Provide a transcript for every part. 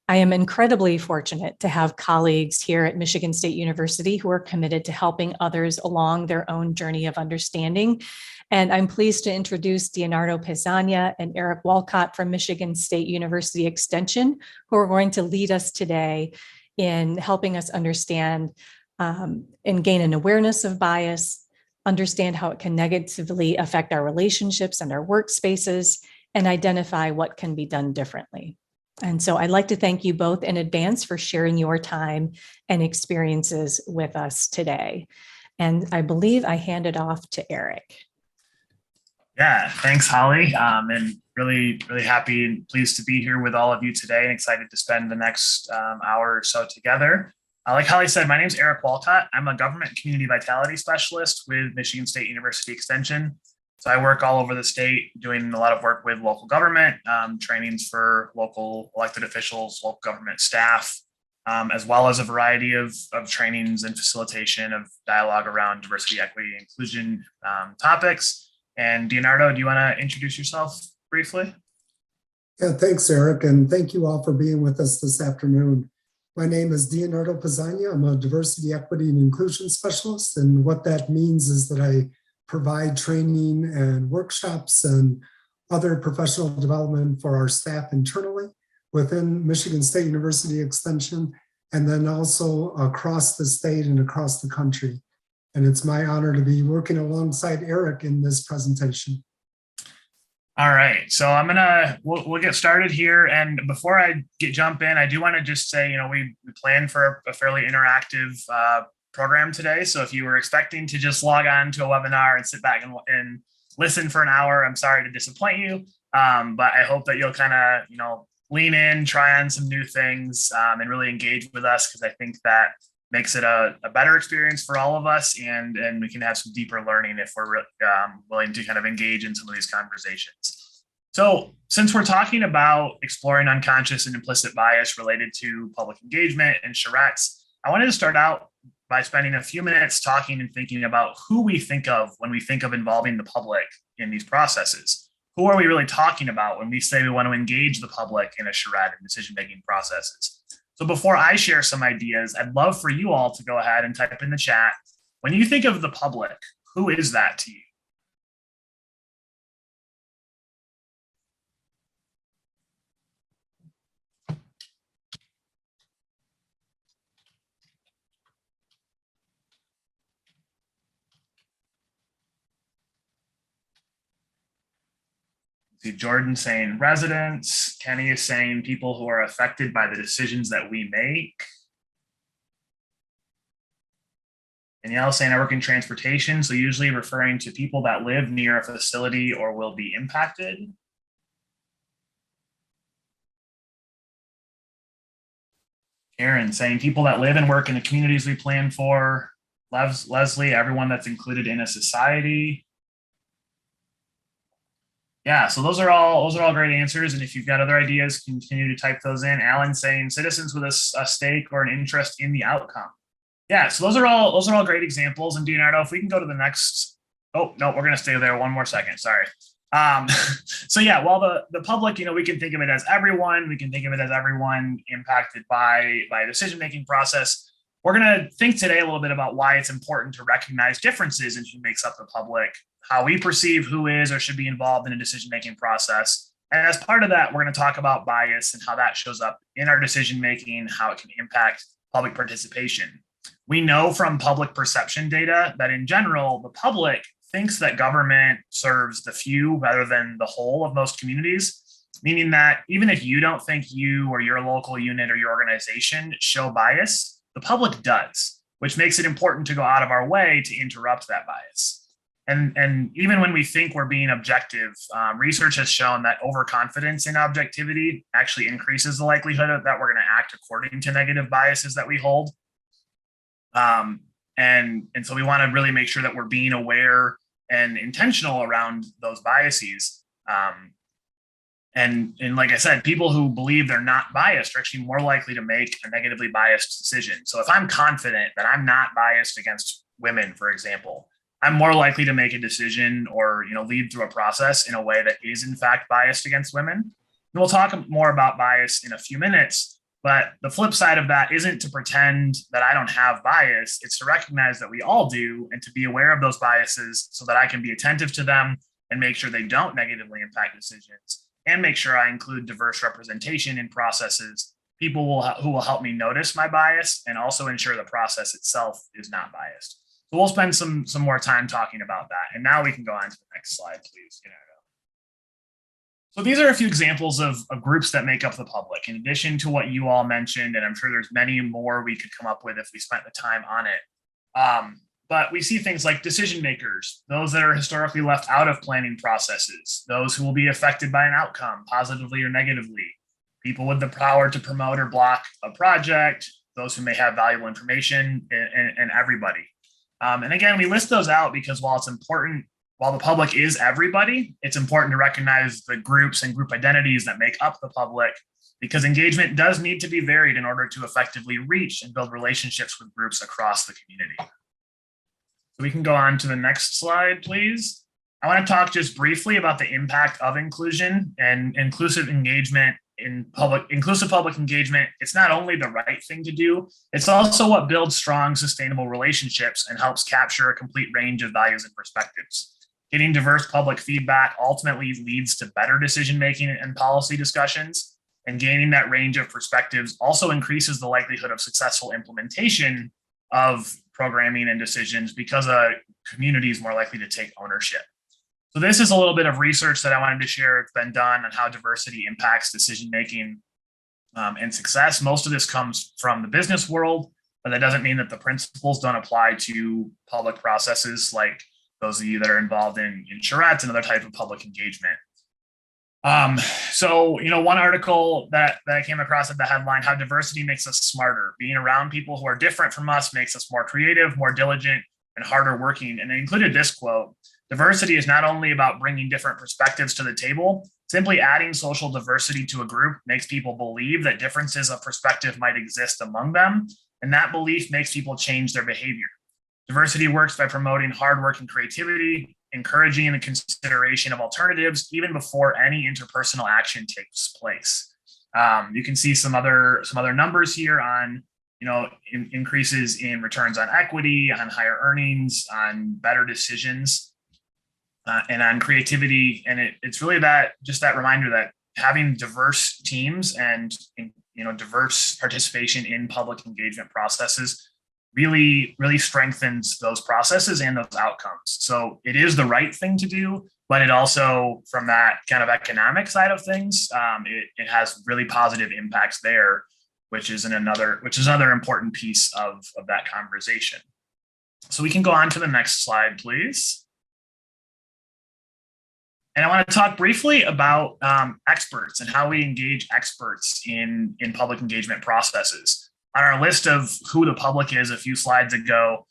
I am incredibly fortunate to have colleagues here at Michigan State University who are committed to helping others along their own journey of understanding. And I'm pleased to introduce Dionardo Pizana and Eric Walcott from Michigan State University Extension, who are going to lead us today in helping us understand and gain an awareness of bias, understand how it can negatively affect our relationships and our workspaces, and identify what can be done differently. And so I'd like to thank you both in advance for sharing your time and experiences with us today. And I believe I hand it off to Eric. Yeah, thanks, Holly. And really happy and pleased to be here with all of you today and excited to spend the next hour or so together. Like Holly said, my name is Eric Walcott. I'm a government and community vitality specialist with Michigan State University Extension. So I work all over the state doing a lot of work with local government, trainings for local elected officials, local government staff, as well as a variety of trainings and facilitation of dialogue around diversity, equity, and inclusion topics. And Dionardo, do you want to introduce yourself briefly? Yeah, thanks, Eric. And thank you all for being with us this afternoon. My name is Dionardo Pizana. I'm a diversity, equity, and inclusion specialist. And what that means is that I provide training and workshops and other professional development for our staff internally within Michigan State University Extension, and then also across the state and across the country. And it's my honor to be working alongside Eric in this presentation. All right, so we'll get started here. And before I jump in, I do want to just say, we planned for a fairly interactive program today. So if you were expecting to just log on to a webinar and sit back and listen for an hour, I'm sorry to disappoint you. But I hope that you'll kind of, lean in, try on some new things, and really engage with us, because I think that makes it a better experience for all of us, and we can have some deeper learning if we're willing to kind of engage in some of these conversations. So since we're talking about exploring unconscious and implicit bias related to public engagement and charrettes, I wanted to start out by spending a few minutes talking and thinking about who we think of when we think of involving the public in these processes. Who are we really talking about when we say we want to engage the public in a charrette and decision-making processes? So before I share some ideas, I'd love for you all to go ahead and type in the chat. When you think of the public, who is that to you? See Jordan saying residents. Kenny is saying people who are affected by the decisions that we make. Danielle saying I work in transportation, so usually referring to people that live near a facility or will be impacted. Karen saying people that live and work in the communities we plan for. Leslie, everyone that's included in a society. Yeah, so those are all great answers. And if you've got other ideas, continue to type those in. Alan saying citizens with a stake or an interest in the outcome. Yeah, so those are all great examples. And Dionardo, if we can go to the next. Oh no, we're gonna stay there one more second. Sorry. So yeah, while the public, we can think of it as everyone. We can think of it as everyone impacted by a decision-making process. We're gonna think today a little bit about why it's important to recognize differences in who makes up the public, how we perceive who is or should be involved in a decision-making process. And as part of that, we're going to talk about bias and how that shows up in our decision-making, how it can impact public participation. We know from public perception data that in general, the public thinks that government serves the few rather than the whole of most communities, meaning that even if you don't think you or your local unit or your organization show bias, the public does, which makes it important to go out of our way to interrupt that bias. And even when we think we're being objective, research has shown that overconfidence in objectivity actually increases the likelihood that we're going to act according to negative biases that we hold. And so we want to really make sure that we're being aware and intentional around those biases. And like I said, people who believe they're not biased are actually more likely to make a negatively biased decision. So if I'm confident that I'm not biased against women, for example, I'm more likely to make a decision or lead through a process in a way that is in fact biased against women. And we'll talk more about bias in a few minutes, But the flip side of that isn't to pretend that I don't have bias. It's to recognize that we all do and to be aware of those biases so that I can be attentive to them and make sure they don't negatively impact decisions, and make sure I include diverse representation in processes, people who will help me notice my bias and also ensure the process itself is not biased. So we'll spend some more time talking about that. And now we can go on to the next slide, please. So these are a few examples of groups that make up the public, in addition to what you all mentioned, and I'm sure there's many more we could come up with if we spent the time on it. But we see things like decision makers, those that are historically left out of planning processes, those who will be affected by an outcome, positively or negatively, people with the power to promote or block a project, those who may have valuable information, and everybody. And again, we list those out because while it's important, while the public is everybody, it's important to recognize the groups and group identities that make up the public, because engagement does need to be varied in order to effectively reach and build relationships with groups across the community. So we can go on to the next slide, please. I want to talk just briefly about the impact of inclusion and inclusive engagement in public. Inclusive public engagement, it's not only the right thing to do, it's also what builds strong, sustainable relationships and helps capture a complete range of values and perspectives. Getting diverse public feedback ultimately leads to better decision-making and policy discussions, and gaining that range of perspectives also increases the likelihood of successful implementation of programming and decisions because a community is more likely to take ownership. So this is a little bit of research that I wanted to share. It's been done on how diversity impacts decision-making and success. Most of this comes from the business world, but that doesn't mean that the principles don't apply to public processes like those of you that are involved in charrettes and other type of public engagement. So, one article that I came across at the headline, how diversity makes us smarter. Being around people who are different from us makes us more creative, more diligent, and harder working. And it included this quote: diversity is not only about bringing different perspectives to the table, simply adding social diversity to a group makes people believe that differences of perspective might exist among them. And that belief makes people change their behavior. Diversity works by promoting hard work and creativity, encouraging the consideration of alternatives even before any interpersonal action takes place. You can see some other numbers here on increases in returns on equity, on higher earnings, on better decisions, and on creativity. And it's really that reminder that having diverse teams and diverse participation in public engagement processes really strengthens those processes and those outcomes. So it is the right thing to do, but it also, from that kind of economic side of things, it has really positive impacts there, which is another important piece of that conversation. So we can go on to the next slide, please. And I want to talk briefly about experts and how we engage experts in public engagement processes. On our list of who the public is a few slides ago,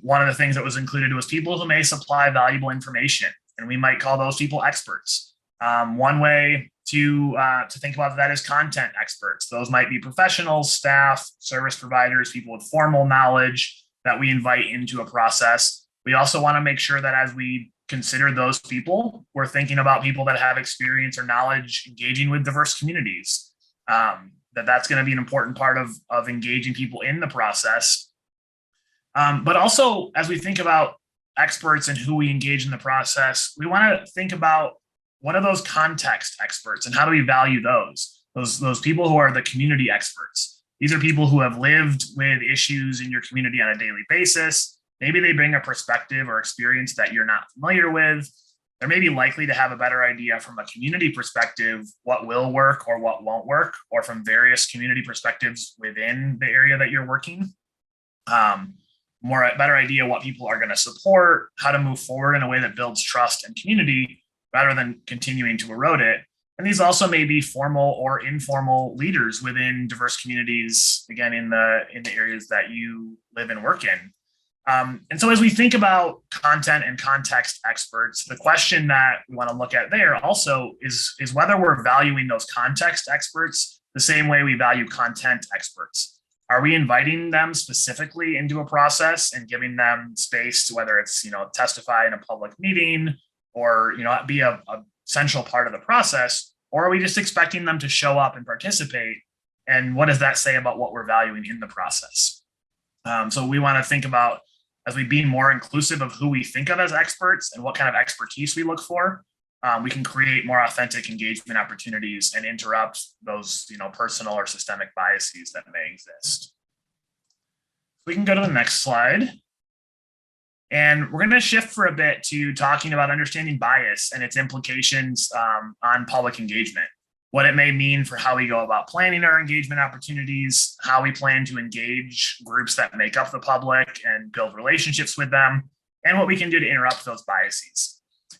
one of the things that was included was people who may supply valuable information, and we might call those people experts. One way to think about that is content experts. Those might be professionals, staff, service providers, people with formal knowledge that we invite into a process. We also want to make sure that as we consider those people, we're thinking about people that have experience or knowledge engaging with diverse communities. That's going to be an important part of engaging people in the process. But also, as we think about experts and who we engage in the process, we want to think about what are those context experts and how do we value those people who are the community experts. These are people who have lived with issues in your community on a daily basis. Maybe they bring a perspective or experience that you're not familiar with. They're maybe likely to have a better idea from a community perspective what will work or what won't work, or from various community perspectives within the area that you're working. Better idea what people are going to support, how to move forward in a way that builds trust and community rather than continuing to erode it. And these also may be formal or informal leaders within diverse communities, again, in the areas that you live and work in. And so as we think about content and context experts, the question that we want to look at there also is whether we're valuing those context experts the same way we value content experts. Are we inviting them specifically into a process and giving them space to, whether it's, testify in a public meeting or, be a central part of the process, or are we just expecting them to show up and participate And what does that say about what we're valuing in the process? So we want to think about, as we be more inclusive of who we think of as experts and what kind of expertise we look for, we can create more authentic engagement opportunities and interrupt those, personal or systemic biases that may exist. We can go to the next slide. And we're going to shift for a bit to talking about understanding bias and its implications on public engagement, what it may mean for how we go about planning our engagement opportunities, how we plan to engage groups that make up the public and build relationships with them, and what we can do to interrupt those biases.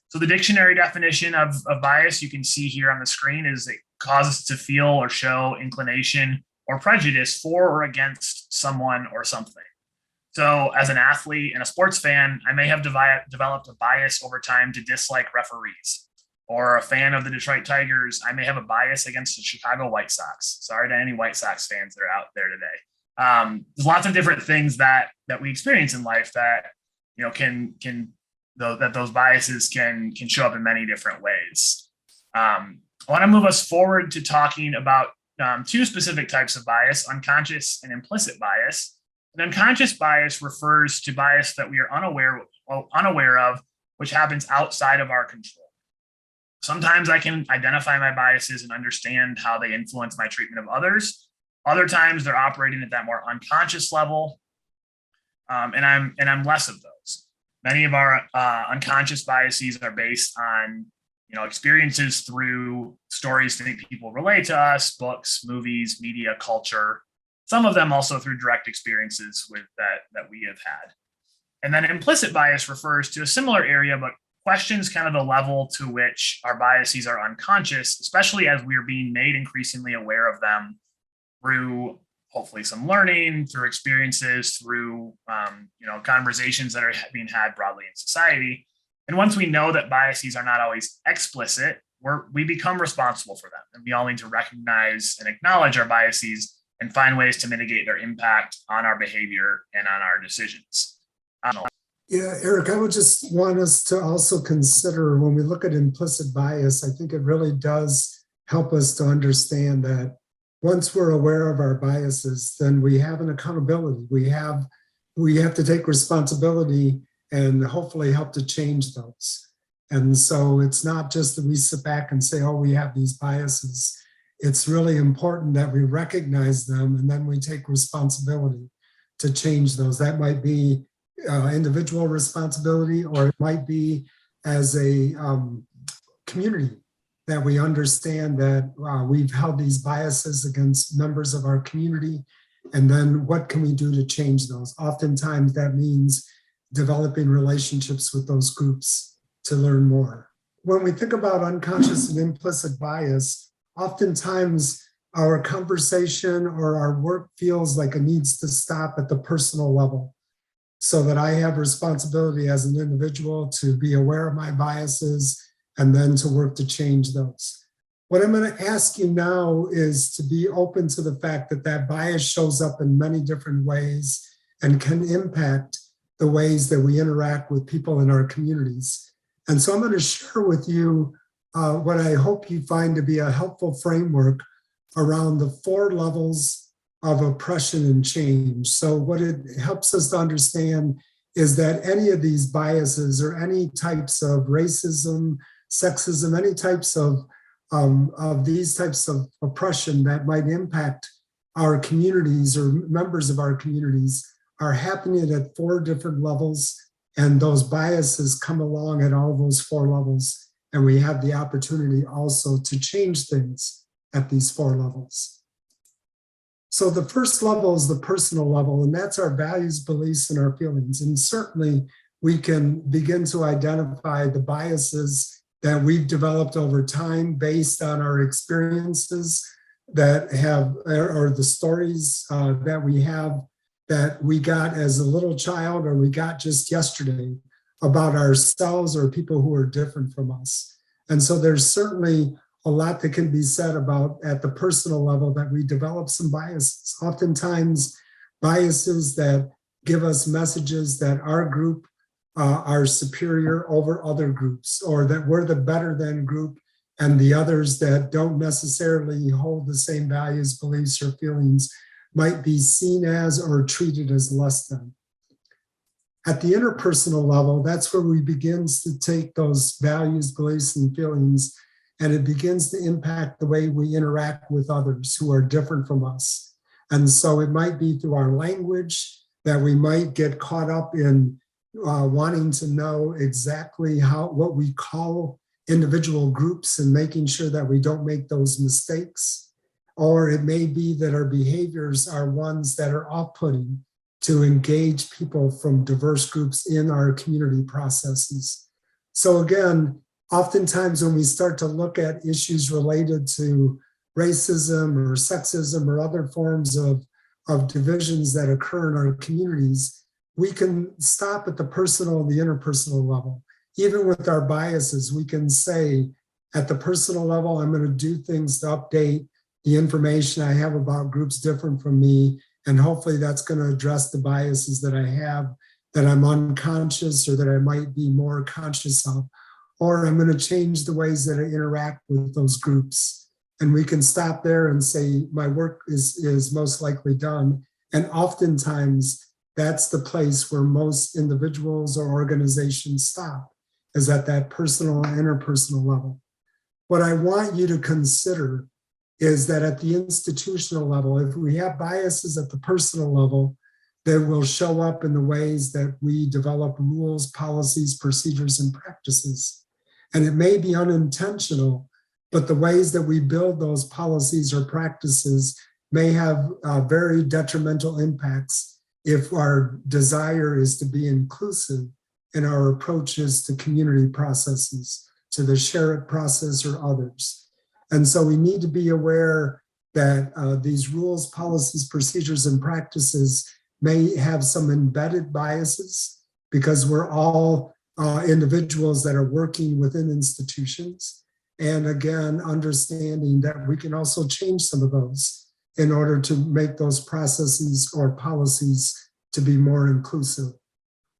So the dictionary definition of bias you can see here on the screen is it causes to feel or show inclination or prejudice for or against someone or something. So as an athlete and a sports fan, I may have developed a bias over time to dislike referees. Or a fan of the Detroit Tigers, I may have a bias against the Chicago White Sox. Sorry to any White Sox fans that are out there today. There's lots of different things that we experience in life that that those biases can show up in many different ways. I want to move us forward to talking about two specific types of bias: unconscious and implicit bias. An unconscious bias refers to bias that we are unaware of, which happens outside of our control. Sometimes I can identify my biases and understand how they influence my treatment of others. Other times they're operating at that more unconscious level, and I'm less of those. Many of our unconscious biases are based on experiences through stories that people relate to us, books, movies, media, culture. Some of them also through direct experiences with that we have had. And then implicit bias refers to a similar area, but questions kind of the level to which our biases are unconscious, especially as we are being made increasingly aware of them through hopefully some learning, through experiences, through conversations that are being had broadly in society. And once we know that biases are not always explicit, we become responsible for them. And we all need to recognize and acknowledge our biases and find ways to mitigate their impact on our behavior and on our decisions. Yeah, Eric, I would just want us to also consider when we look at implicit bias, I think it really does help us to understand that once we're aware of our biases, then we have an accountability. We have to take responsibility and hopefully help to change those. And so it's not just that we sit back and say, oh, we have these biases. It's really important that we recognize them and then we take responsibility to change those. That might be individual responsibility, or it might be as a community that we understand that we've held these biases against members of our community, and then what can we do to change those? Oftentimes that means developing relationships with those groups to learn more. When we think about unconscious and implicit bias, oftentimes our conversation or our work feels like it needs to stop at the personal level, so that I have responsibility as an individual to be aware of my biases and then to work to change those. What I'm going to ask you now is to be open to the fact that that bias shows up in many different ways and can impact the ways that we interact with people in our communities. And so I'm going to share with you what I hope you find to be a helpful framework around the 4 levels of oppression and change. So what it helps us to understand is that any of these biases or any types of racism, sexism, any types of these types of oppression that might impact our communities or members of our communities are happening at 4 different levels, and those biases come along at all those 4 levels, and we have the opportunity also to change things at these 4 levels. So the first level is the personal level, and that's our values, beliefs, and our feelings. And certainly we can begin to identify the biases that we've developed over time based on our experiences that have, or the stories that we got as a little child, or we got just yesterday about ourselves or people who are different from us. And so there's certainly a lot that can be said about at the personal level that we develop some biases, oftentimes biases that give us messages that our group are superior over other groups, or that we're the better than group and the others that don't necessarily hold the same values, beliefs, or feelings might be seen as or treated as less than. At the interpersonal level, that's where we begin to take those values, beliefs, and feelings, and it begins to impact the way we interact with others who are different from us. And so it might be through our language that we might get caught up in wanting to know exactly what we call individual groups and making sure that we don't make those mistakes. Or it may be that our behaviors are ones that are off-putting to engage people from diverse groups in our community processes. So again, oftentimes when we start to look at issues related to racism or sexism or other forms of divisions that occur in our communities, we can stop at the personal and the interpersonal level. Even with our biases, we can say at the personal level, I'm going to do things to update the information I have about groups different from me, and hopefully that's going to address the biases that I have that I'm unconscious or that I might be more conscious of. Or I'm going to change the ways that I interact with those groups. And we can stop there and say, my work is most likely done. And oftentimes, that's the place where most individuals or organizations stop, is at that personal and interpersonal level. What I want you to consider is that at the institutional level, if we have biases at the personal level, they will show up in the ways that we develop rules, policies, procedures, and practices. And it may be unintentional, but the ways that we build those policies or practices may have very detrimental impacts if our desire is to be inclusive in our approaches to community processes, to the share it process or others. And so we need to be aware that these rules, policies, procedures, and practices may have some embedded biases because we're all individuals that are working within institutions. And again, understanding that we can also change some of those in order to make those processes or policies to be more inclusive.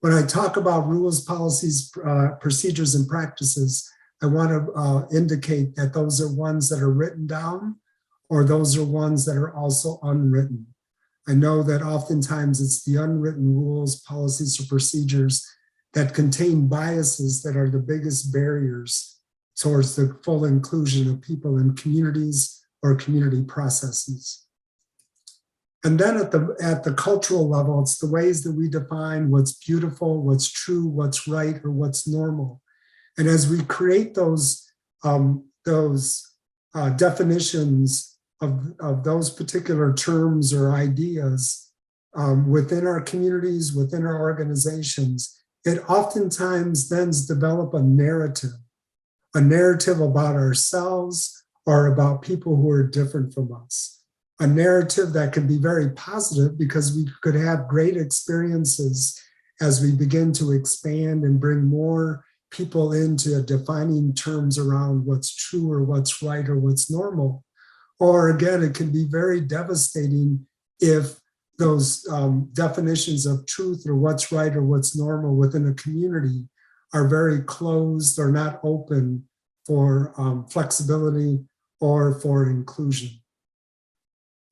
When I talk about rules, policies, procedures, and practices, I want to indicate that those are ones that are written down, or those are ones that are also unwritten. I know that oftentimes it's the unwritten rules, policies, or procedures that contain biases that are the biggest barriers towards the full inclusion of people in communities or community processes. And then at the cultural level, it's the ways that we define what's beautiful, what's true, what's right, or what's normal. And as we create those definitions of those particular terms or ideas within our communities, within our organizations, it oftentimes then develops a narrative about ourselves or about people who are different from us. A narrative that can be very positive because we could have great experiences as we begin to expand and bring more people into defining terms around what's true or what's right or what's normal. Or again, it can be very devastating if those definitions of truth or what's right or what's normal within a community are very closed or not open for flexibility or for inclusion.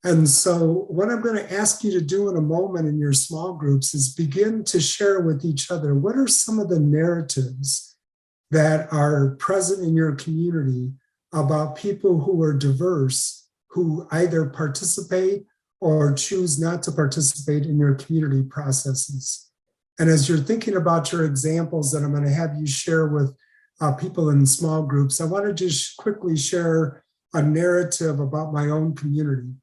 And so what I'm going to ask you to do in a moment in your small groups is begin to share with each other what are some of the narratives that are present in your community about people who are diverse, who either participate or choose not to participate in your community processes. And as you're thinking about your examples that I'm going to have you share with people in small groups, I want to just quickly share a narrative about my own community.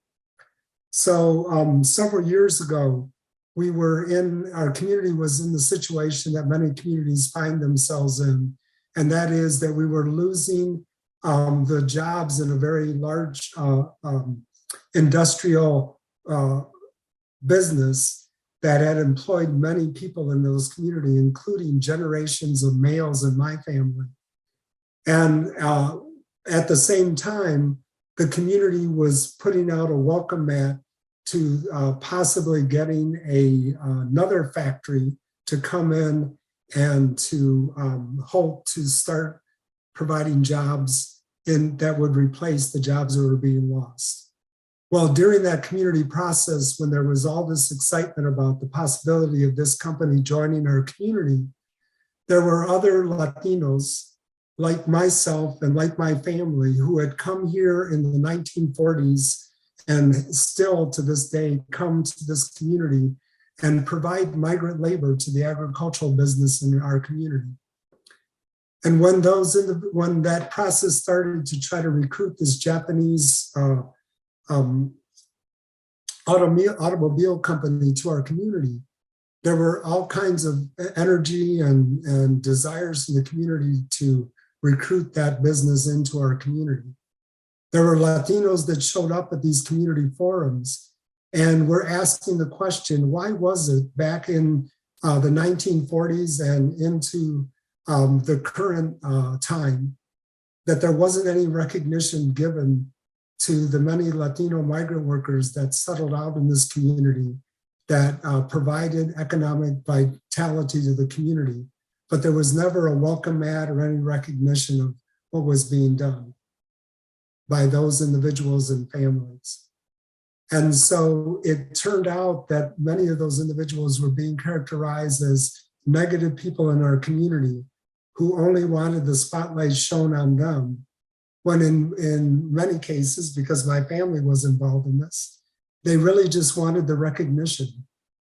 So several years ago, our community was in the situation that many communities find themselves in, and that is that we were losing the jobs in a very large industrial business that had employed many people in those communities, including generations of males in my family. And at the same time, the community was putting out a welcome mat to possibly getting another factory to come in and to hope to start providing jobs that would replace the jobs that were being lost. Well, during that community process, when there was all this excitement about the possibility of this company joining our community, there were other Latinos like myself and like my family who had come here in the 1940s and still to this day come to this community and provide migrant labor to the agricultural business in our community. And when that process started to try to recruit this Japanese automobile company to our community, there were all kinds of energy and desires in the community to recruit that business into our community. There were Latinos that showed up at these community forums and were asking the question, why was it back in the 1940s and into the current time that there wasn't any recognition given to the many Latino migrant workers that settled out in this community, that provided economic vitality to the community, but there was never a welcome mat or any recognition of what was being done by those individuals and families. And so it turned out that many of those individuals were being characterized as negative people in our community who only wanted the spotlight shown on them, when in many cases, because my family was involved in this, they really just wanted the recognition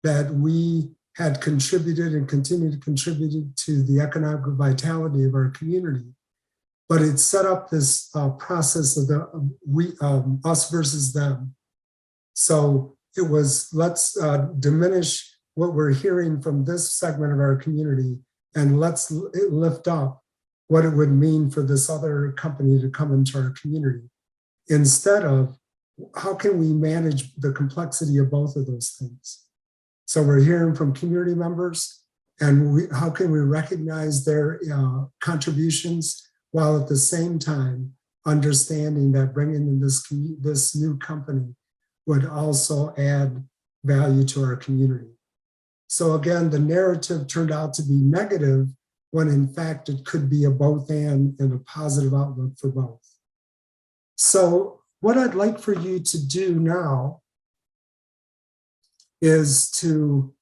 that we had contributed and continue to contribute to the economic vitality of our community. But it set up this process of us versus them. So it was, let's diminish what we're hearing from this segment of our community, and let's lift up what it would mean for this other company to come into our community, instead of how can we manage the complexity of both of those things. So we're hearing from community members, and how can we recognize their contributions while at the same time understanding that bringing in this new company would also add value to our community. So again, the narrative turned out to be negative when in fact it could be a both and a positive outlook for both. So what I'd like for you to do now is to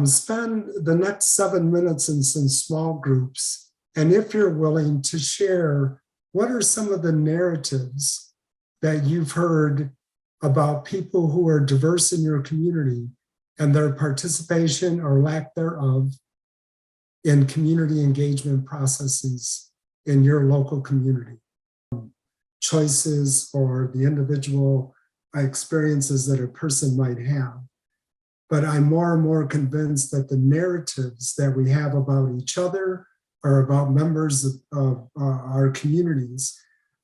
spend the next 7 minutes in some small groups. And if you're willing to share, what are some of the narratives that you've heard about people who are diverse in your community and their participation or lack thereof in community engagement processes in your local community? Choices or the individual experiences that a person might have. But I'm more and more convinced that the narratives that we have about each other or about members of our communities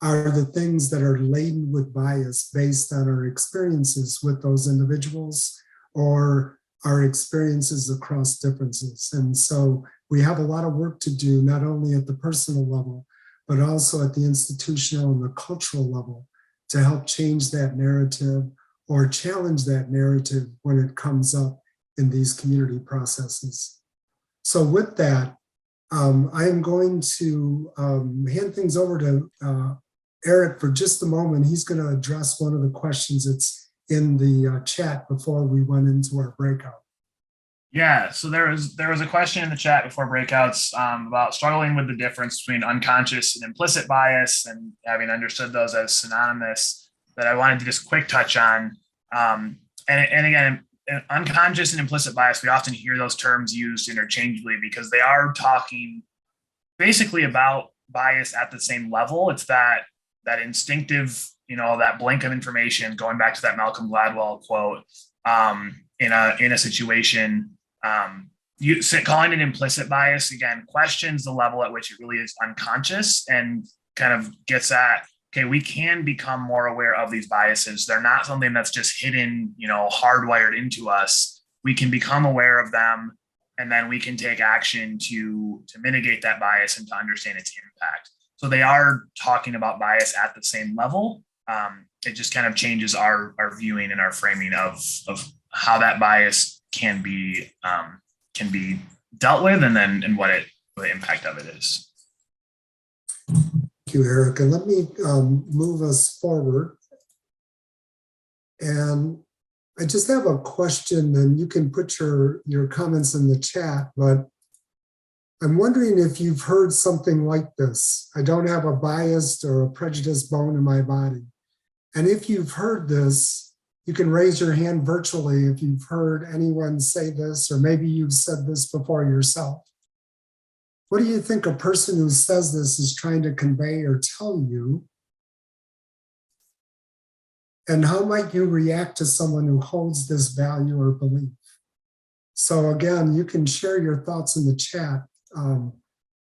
are the things that are laden with bias based on our experiences with those individuals or our experiences across differences. And so we have a lot of work to do, not only at the personal level, but also at the institutional and the cultural level to help change that narrative or challenge that narrative when it comes up in these community processes. So with that, I am going to hand things over to Eric for just a moment. He's going to address one of the questions that's in the chat before we went into our breakout. Yeah, so there was a question in the chat before breakouts about struggling with the difference between unconscious and implicit bias, and having understood those as synonymous, that I wanted to just quick touch on. And again, unconscious and implicit bias, we often hear those terms used interchangeably because they are talking basically about bias at the same level. It's that instinctive, that blink of information, going back to that Malcolm Gladwell quote, in a situation. Calling it implicit bias, again, questions the level at which it really is unconscious and kind of gets at, okay, we can become more aware of these biases. They're not something that's just hidden, hardwired into us. We can become aware of them, and then we can take action to mitigate that bias and to understand its impact. So they are talking about bias at the same level. It just kind of changes our viewing and our framing of how that bias can be dealt with, and what the impact of it is. Thank you, Eric. And let me move us forward. And I just have a question, and you can put your comments in the chat, but I'm wondering if you've heard something like this. I don't have a biased or a prejudiced bone in my body. And if you've heard this, you can raise your hand virtually if you've heard anyone say this, or maybe you've said this before yourself. What do you think a person who says this is trying to convey or tell you? And how might you react to someone who holds this value or belief? So again, you can share your thoughts in the chat.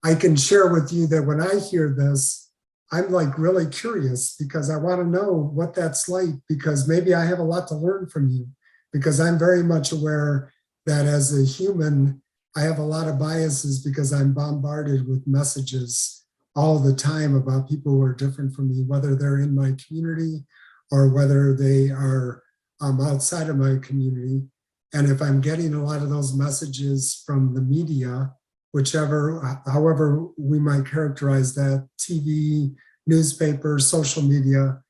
I can share with you that when I hear this, I'm like really curious because I want to know what that's like, because maybe I have a lot to learn from you, because I'm very much aware that as a human, I have a lot of biases because I'm bombarded with messages all the time about people who are different from me, whether they're in my community or whether they are outside of my community. And if I'm getting a lot of those messages from the media, however we might characterize that, TV, newspaper, social media,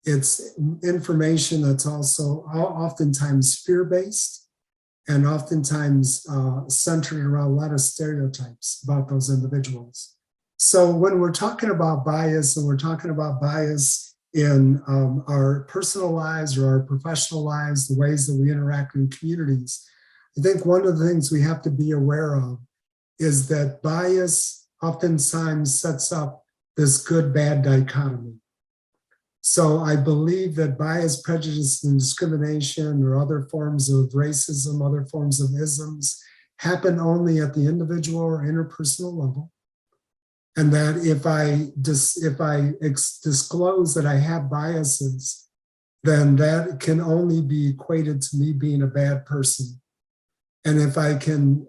it's information that's also oftentimes fear-based and oftentimes centered around a lot of stereotypes about those individuals. So when we're talking about bias, and we're talking about bias in our personal lives or our professional lives, the ways that we interact in communities, I think one of the things we have to be aware of is that bias oftentimes sets up this good-bad dichotomy. So I believe that bias, prejudice, and discrimination, or other forms of racism, other forms of isms, happen only at the individual or interpersonal level. And that if I disclose that I have biases, then that can only be equated to me being a bad person. And if I can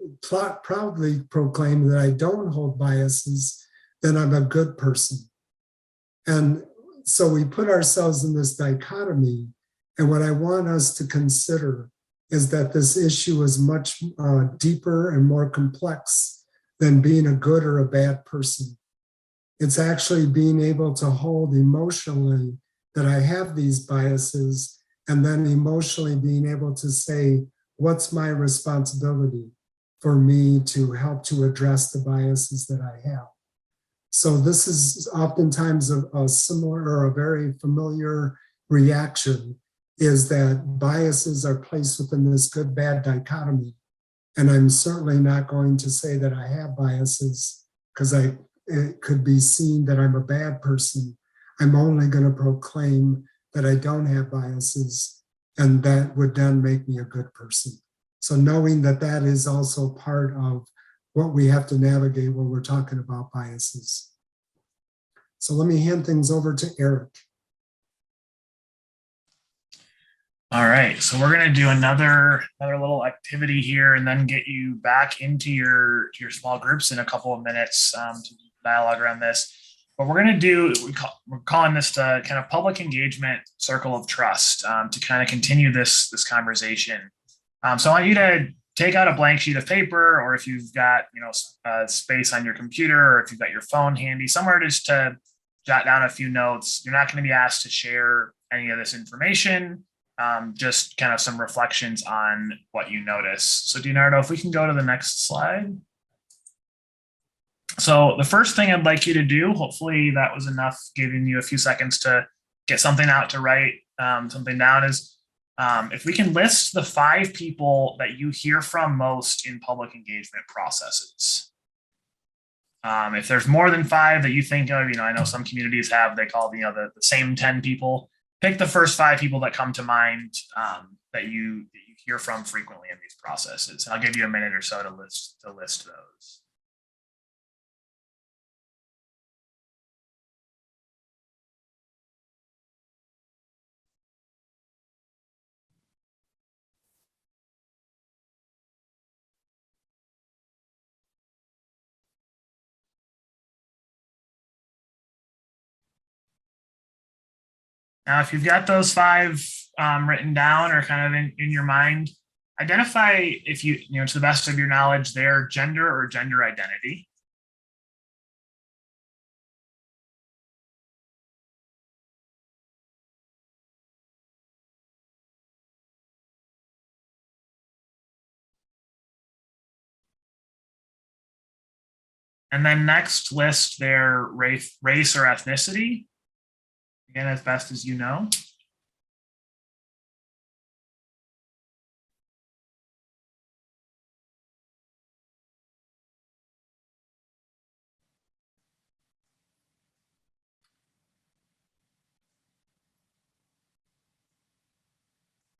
proudly proclaim that I don't hold biases, then I'm a good person. And so we put ourselves in this dichotomy. And what I want us to consider is that this issue is much deeper and more complex than being a good or a bad person. It's actually being able to hold emotionally that I have these biases, and then emotionally being able to say, what's my responsibility for me to help to address the biases that I have? So this is oftentimes a similar or a very familiar reaction, is that biases are placed within this good-bad dichotomy. And I'm certainly not going to say that I have biases because it could be seen that I'm a bad person. I'm only going to proclaim that I don't have biases, and that would then make me a good person. So knowing that that is also part of what we have to navigate when we're talking about biases. So let me hand things over to Eric. All right, so we're going to do another little activity here, and then get you back into your small groups in a couple of minutes to dialogue around this. But we're going to do, we're calling this the kind of public engagement circle of trust to kind of continue this conversation. So I want you to take out a blank sheet of paper, or if you've got space on your computer, or if you've got your phone handy somewhere, just to jot down a few notes. You're not going to be asked to share any of this information. Just kind of some reflections on what you notice. So Dionardo, if we can go to the next slide. So the first thing I'd like you to do, hopefully that was enough, giving you a few seconds to get something out to write something down, is if we can list the 5 people that you hear from most in public engagement processes. If there's more than 5 that you think of, I know some communities have, they call the same 10 people. Pick the first 5 people that come to mind that you hear from frequently in these processes. And I'll give you a minute or so to list those. Now, if you've got those 5 written down or kind of in your mind, identify, if you to the best of your knowledge, their gender or gender identity. And then next, list their race or ethnicity, again, as best as you know.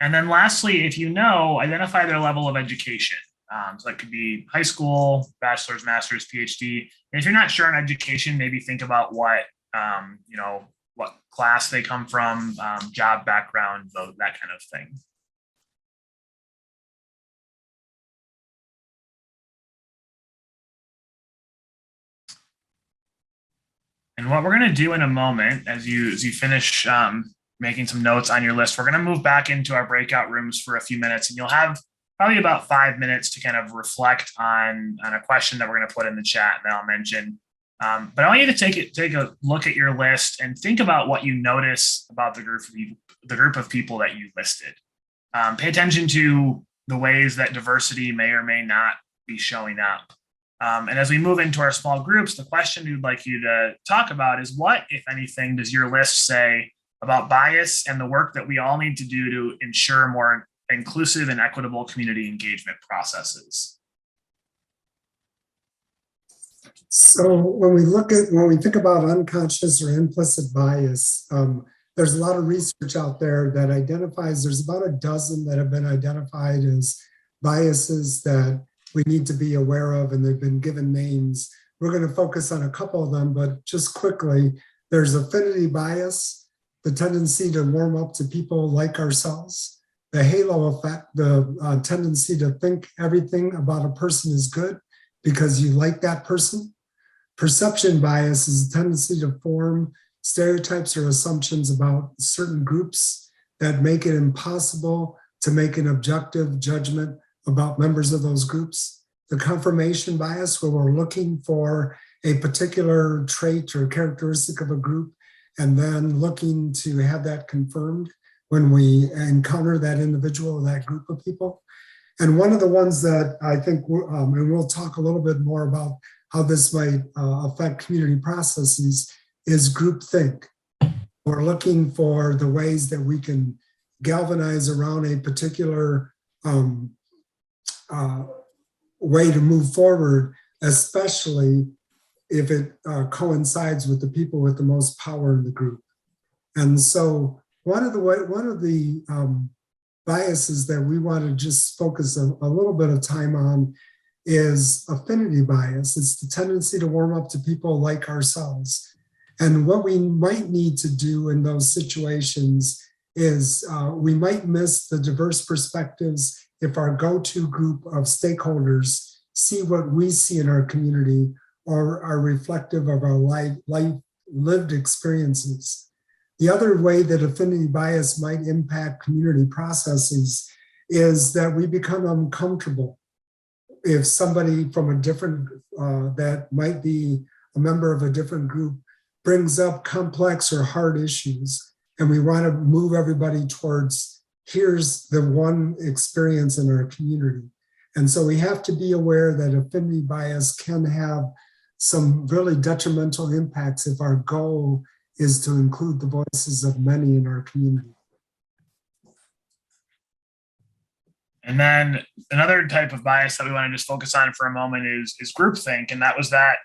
And then lastly, if you know, identify their level of education. So that could be high school, bachelor's, master's, PhD. And if you're not sure on education, maybe think about what, what class they come from, job background, that kind of thing. And what we're going to do in a moment, as you finish making some notes on your list, we're going to move back into our breakout rooms for a few minutes, and you'll have probably about 5 minutes to kind of reflect on a question that we're going to put in the chat that I'll mention. But I want you to take a look at your list and think about what you notice about the group of people that you listed. Pay attention to the ways that diversity may or may not be showing up. And as we move into our small groups, the question we'd like you to talk about is what, if anything, does your list say about bias and the work that we all need to do to ensure more inclusive and equitable community engagement processes? So when we think about unconscious or implicit bias, there's a lot of research out there that identifies, there's about a dozen that have been identified as biases that we need to be aware of, and they've been given names. We're going to focus on a couple of them, but just quickly, there's affinity bias, the tendency to warm up to people like ourselves, the halo effect, the tendency to think everything about a person is good because you like that person. Perception bias is a tendency to form stereotypes or assumptions about certain groups that make it impossible to make an objective judgment about members of those groups. The confirmation bias, where we're looking for a particular trait or characteristic of a group and then looking to have that confirmed when we encounter that individual or that group of people. And one of the ones that I think, and we'll talk a little bit more about how this might affect community processes, is groupthink. We're looking for the ways that we can galvanize around a particular way to move forward, especially if it coincides with the people with the most power in the group. And so one of the biases that we want to just focus a little bit of time on is affinity bias. It's the tendency to warm up to people like ourselves. And what we might need to do in those situations is we might miss the diverse perspectives if our go-to group of stakeholders see what we see in our community or are reflective of our lived experiences. The other way that affinity bias might impact community processes is that we become uncomfortable if somebody from a different, that might be a member of a different group, brings up complex or hard issues, and we want to move everybody towards, here's the one experience in our community. And so we have to be aware that affinity bias can have some really detrimental impacts if our goal is to include the voices of many in our community. And then another type of bias that we want to just focus on for a moment is groupthink. And that was that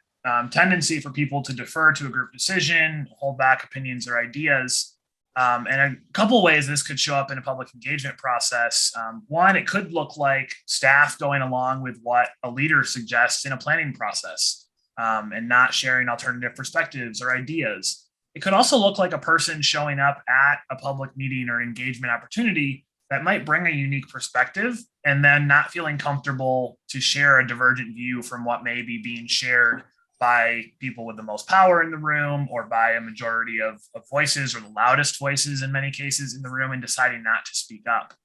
tendency for people to defer to a group decision, hold back opinions or ideas. And a couple of ways this could show up in a public engagement process. One, it could look like staff going along with what a leader suggests in a planning process and not sharing alternative perspectives or ideas. It could also look like a person showing up at a public meeting or engagement opportunity that might bring a unique perspective and then not feeling comfortable to share a divergent view from what may be being shared by people with the most power in the room or by a majority of voices or the loudest voices in many cases in the room and deciding not to speak up.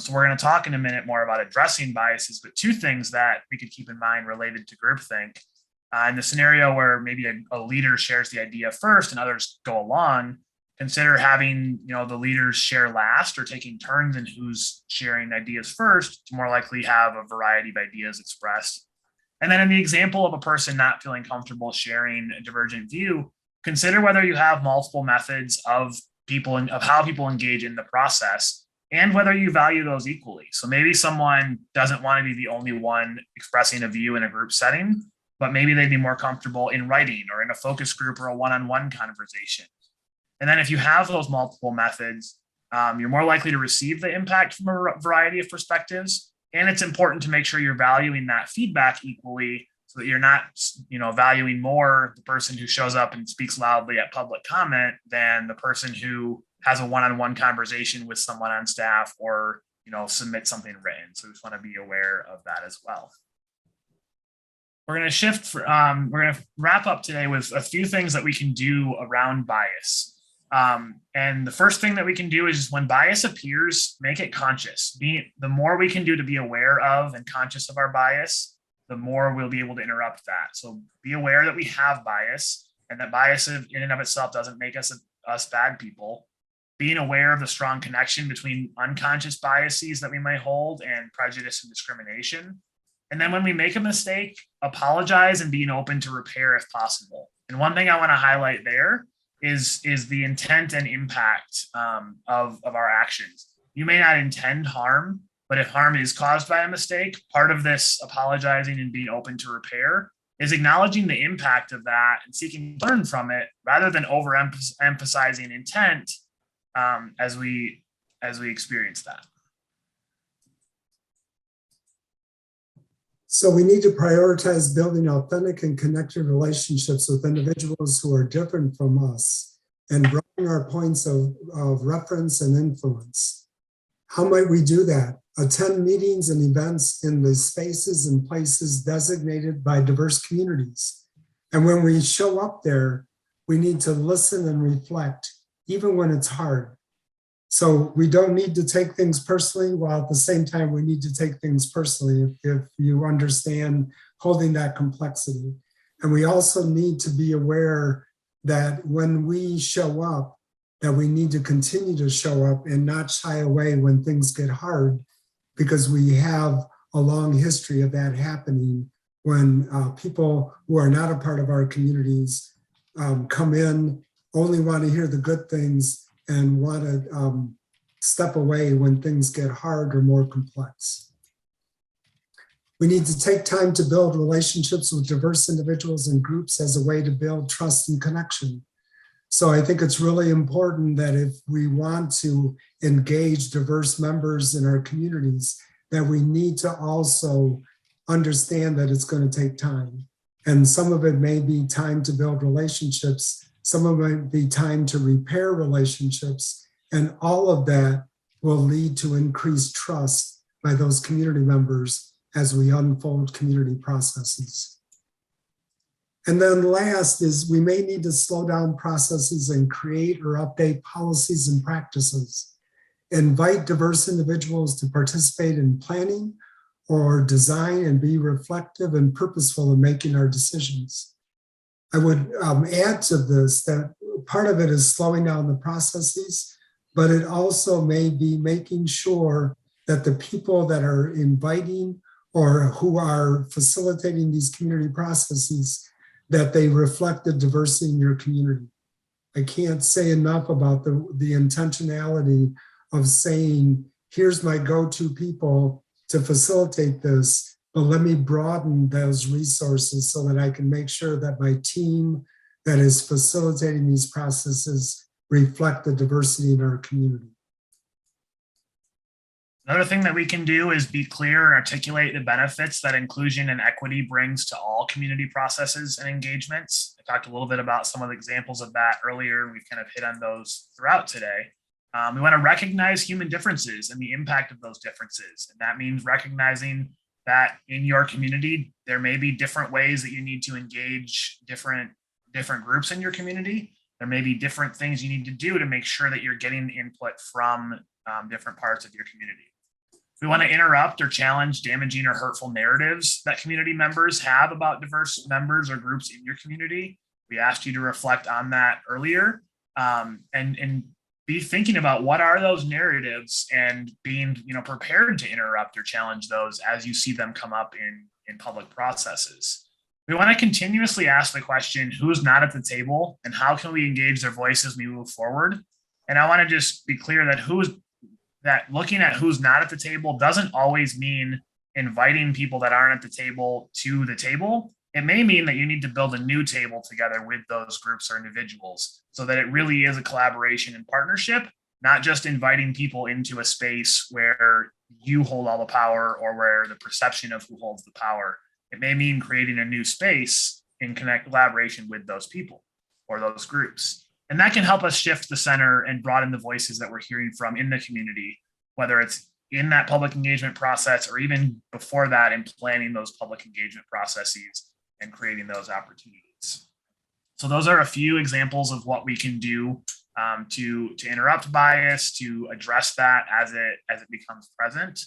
So we're going to talk in a minute more about addressing biases, but two things that we could keep in mind related to groupthink. In the scenario where maybe a leader shares the idea first and others go along, consider having the leaders share last or taking turns in who's sharing ideas first to more likely have a variety of ideas expressed. And then in the example of a person not feeling comfortable sharing a divergent view, consider whether you have multiple methods of people and of how people engage in the process and whether you value those equally. So maybe someone doesn't want to be the only one expressing a view in a group setting, but maybe they'd be more comfortable in writing or in a focus group or a one-on-one conversation. And then if you have those multiple methods, you're more likely to receive the impact from a variety of perspectives. And it's important to make sure you're valuing that feedback equally so that you're not, valuing more the person who shows up and speaks loudly at public comment than the person who has a one-on-one conversation with someone on staff or, submit something written. So we just want to be aware of that as well. We're going to wrap up today with a few things that we can do around bias. And the first thing that we can do is when bias appears, make it conscious. The more we can do to be aware of and conscious of our bias, the more we'll be able to interrupt that. So be aware that we have bias and that bias in and of itself doesn't make us bad people. Being aware of the strong connection between unconscious biases that we might hold and prejudice and discrimination. And then when we make a mistake, apologize and being open to repair if possible. And one thing I want to highlight there is the intent and impact of our actions. You may not intend harm, but if harm is caused by a mistake, part of this apologizing and being open to repair is acknowledging the impact of that and seeking to learn from it rather than overemphasizing intent as we experience that. So we need to prioritize building authentic and connected relationships with individuals who are different from us and broaden our points of reference and influence. How might we do that? Attend meetings and events in the spaces and places designated by diverse communities. And when we show up there, we need to listen and reflect, even when it's hard. So we don't need to take things personally, while at the same time, we need to take things personally if you understand holding that complexity. And we also need to be aware that when we show up, that we need to continue to show up and not shy away when things get hard, because we have a long history of that happening when people who are not a part of our communities come in, only want to hear the good things and want to step away when things get hard or more complex. We need to take time to build relationships with diverse individuals and groups as a way to build trust and connection. So I think it's really important that if we want to engage diverse members in our communities, that we need to also understand that it's going to take time. And some of it may be time to build relationships. Some of it might be time to repair relationships, and all of that will lead to increased trust by those community members as we unfold community processes. And then last is we may need to slow down processes and create or update policies and practices. Invite diverse individuals to participate in planning or design and be reflective and purposeful in making our decisions. I would add to this that part of it is slowing down the processes, but it also may be making sure that the people that are inviting or who are facilitating these community processes, that they reflect the diversity in your community. I can't say enough about the intentionality of saying, here's my go-to people to facilitate this, but let me broaden those resources so that I can make sure that my team that is facilitating these processes reflect the diversity in our community. Another thing that we can do is be clear and articulate the benefits that inclusion and equity brings to all community processes and engagements. I talked a little bit about some of the examples of that earlier, and we've kind of hit on those throughout today. We want to recognize human differences and the impact of those differences. And that means recognizing that in your community, there may be different ways that you need to engage different groups in your community. There may be different things you need to do to make sure that you're getting input from different parts of your community. If we want to interrupt or challenge damaging or hurtful narratives that community members have about diverse members or groups in your community, we asked you to reflect on that earlier and be thinking about what are those narratives and being prepared to interrupt or challenge those as you see them come up in public processes. We want to continuously ask the question, who's not at the table and how can we engage their voice as we move forward? And I want to just be clear that looking at who's not at the table doesn't always mean inviting people that aren't at the table to the table. It may mean that you need to build a new table together with those groups or individuals so that it really is a collaboration and partnership, not just inviting people into a space where you hold all the power or where the perception of who holds the power. It may mean creating a new space in collaboration with those people or those groups. And that can help us shift the center and broaden the voices that we're hearing from in the community, whether it's in that public engagement process or even before that in planning those public engagement processes and creating those opportunities. So those are a few examples of what we can do to interrupt bias, to address that as it becomes present.